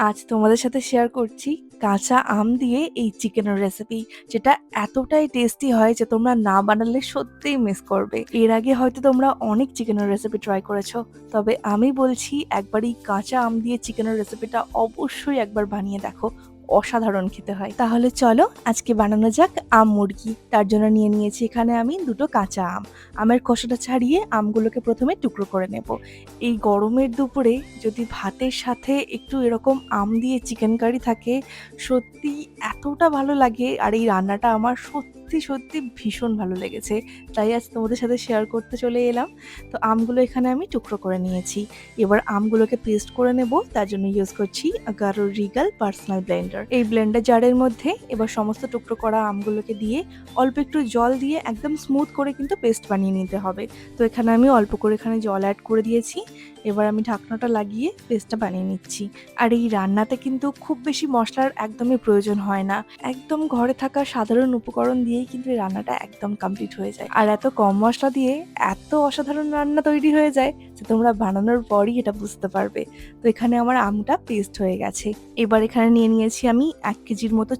আজ তোমাদের সাথে শেয়ার করছি কাঁচা আম দিয়ে এই চিকেনের রেসিপি, যেটা এতটাই টেস্টি হয় যে তোমরা না বানালে সত্যিই মিস করবে। এর আগে হয়তো তোমরা অনেক চিকেনের রেসিপি ট্রাই করেছো, তবে আমি বলছি একবার এই কাঁচা আম দিয়ে চিকেনের রেসিপিটা অবশ্যই একবার বানিয়ে দেখো। অসাধারণ খেতে হয়। তাহলে চলো আজকে বানানো যাক আম মুরগি। তার জন্য নিয়ে নিয়েছি এখানে আমি দুটো কাঁচা আম। আমের খোসাটা ছাড়িয়ে আমগুলোকে প্রথমে টুকরো করে নেব। এই গরমের দুপুরে যদি ভাতের সাথে একটু এরকম আম দিয়ে চিকেন কারি থাকে, সত্যি এতটা ভালো লাগে। আর এই রান্নাটা আমার সত্যি সত্যি ভীষণ ভালো লেগেছে, তাই আজ তোমাদের সাথে শেয়ার করতে চলে এলাম। তো আমগুলো এখানে আমি টুকরো করে নিয়েছি। এবার আমগুলোকে পেস্ট করে নেব। তার জন্য ইউজ করছি গারো রিগাল পার্সোনাল ব্লেন্ডার। এই ব্লেন্ডার জারের মধ্যে এবার সমস্ত টুকরো করা আমগুলোকে দিয়ে অল্প একটু জল দিয়ে একদম স্মুথ করে কিন্তু পেস্ট বানিয়ে নিতে হবে। তো এখানে আমি অল্প করে এখানে জল অ্যাড করে দিয়েছি। এবার আমি ঢাকনাটা লাগিয়ে পেস্টটা বানিয়ে নিচ্ছি। আর এই রান্নাতে কিন্তু খুব বেশি মশলার একদমই প্রয়োজন হয় না। একদম ঘরে থাকা সাধারণ উপকরণ দিয়েই কিন্তু এই রান্নাটা একদম কমপ্লিট হয়ে যায়। আর এত কম মশলা দিয়ে এত অসাধারণ রান্না তৈরি হয়ে যায় যে তোমরা বানানোর পরই এটা বুঝতে পারবে। তো এখানে আমার আমটা পেস্ট হয়ে গেছে। এবার এখানে নিয়ে নিয়েছি আমি 1 কেজির মতো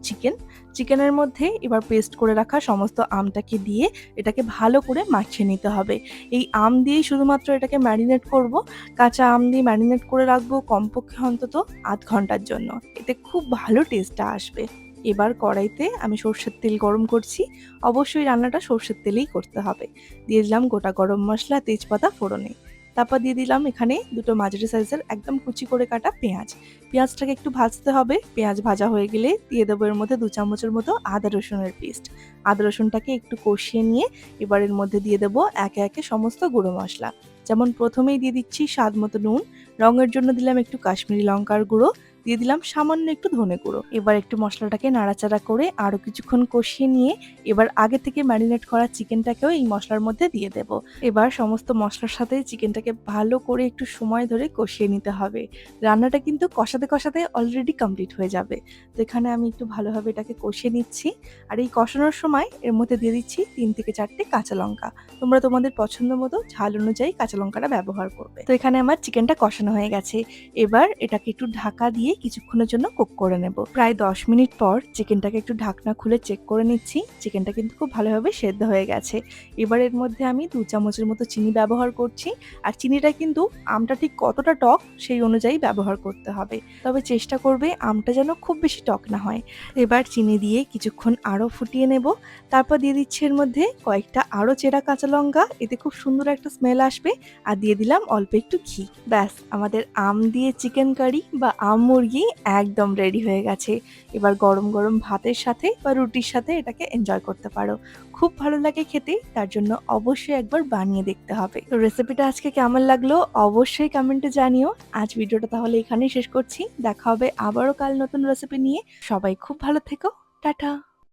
চিকেনের মধ্যে এবার পেস্ট করে রাখা সমস্ত আমটাকে দিয়ে এটাকে ভালো করে মাখিয়ে নিতে হবে। এই আম দিয়েই শুধুমাত্র এটাকে ম্যারিনেট করব। কাঁচা আম দিয়ে ম্যারিনেট করে রাখবো কমপক্ষে অন্তত আধ ঘন্টার জন্য। এতে খুব ভালো টেস্টটা আসবে। এবার কড়াইতে আমি সর্ষের তেল গরম করছি। অবশ্যই রান্নাটা সর্ষের তেলেই করতে হবে। দিয়ে দিলাম গোটা গরম মশলা, তেজপাতা ফোড়নে। তারপর দিয়ে দিলাম এখানে দুটো মাঝারি সাইজের একদম কুচি করে কাটা পেঁয়াজ। পেঁয়াজটাকে একটু ভাজতে হবে। পেঁয়াজ ভাজা হয়ে গেলে দিয়ে দেবো এর মধ্যে 2 চামচের মতো আদা রসুনের পেস্ট। আদা রসুনটাকে একটু কষিয়ে নিয়ে এবার এর মধ্যে দিয়ে দেবো একে একে সমস্ত গুঁড়ো মশলা। যেমন প্রথমেই দিয়ে দিচ্ছি স্বাদ মতো নুন, রঙের জন্য দিলাম একটু কাশ্মীরি লঙ্কার গুঁড়ো, দিয়ে দিলাম সামান্য একটু ধনে গুঁড়ো। এবার একটু মশলাটাকে নাড়াচাড়া করে আরো কিছুক্ষণ কষিয়ে নিয়ে এবার আগে থেকে ম্যারিনেট করা চিকেনটাকেও এই মশলার মধ্যে দিয়ে দেব। এবার সমস্ত মশলার সাথে চিকেনটাকে ভালো করে একটু সময় ধরে কষিয়ে নিতে হবে। রান্নাটা কিন্তু কষাতে কষাতে অলরেডি কমপ্লিট হয়ে যাবে। তো এখানে আমি একটু ভালোভাবে এটাকে কষিয়ে নিচ্ছি। আর এই কষানোর সময় এর মধ্যে দিয়ে দিচ্ছি 3 থেকে 4টে কাঁচা লঙ্কা। তোমরা তোমাদের পছন্দ মতো ঝাল অনুযায়ী কাঁচা লঙ্কাটা ব্যবহার করবে। তো এখানে আমার চিকেনটা কষানো হয়ে গেছে। এবার এটাকে একটু ঢাকা দিয়ে কিছুক্ষণের জন্য কুক করে নেব। প্রায় 10 মিনিট পর চিকেনটাকে একটু ঢাকনা খুলে চেক করে নিচ্ছি। চিকেনটা কিন্তু খুব ভালোভাবে সেদ্ধ হয়ে গেছে। এবার এর মধ্যে আমি 2 চামচের মতো চিনি ব্যবহার করছি। আর চিনিটা কিন্তু আমটা ঠিক কতটা টক সেই অনুযায়ী ব্যবহার করতে হবে। তবে চেষ্টা করবে আমটা যেন খুব বেশি টক না হয়। এবার চিনি দিয়ে কিছুক্ষণ আরও ফুটিয়ে নেব। তারপর দিয়ে দিচ্ছি এর মধ্যে কয়েকটা আরও চেরা কাঁচা লঙ্কা। এতে খুব সুন্দর একটা স্মেল আসবে। আর দিয়ে দিলাম অল্প একটু ঘি। ব্যাস, আমাদের আম দিয়ে চিকেন কারি বা আম মুরগি একদম রেডি হয়ে গেছে। এবার গরম গরম ভাতের সাথে বা রুটির সাথে এটাকে এনজয় করতে পারো। খুব ভালো লাগে খেতে, তার জন্য অবশ্যই একবার বানিয়ে দেখতে হবে। তো রেসিপিটা আজকে কেমন লাগলো অবশ্যই কমেন্টে জানিও। আজ ভিডিওটা তাহলে এখানেই শেষ করছি। দেখা হবে আবারও কাল নতুন রেসিপি নিয়ে। সবাই খুব ভালো থেকো। টাটা।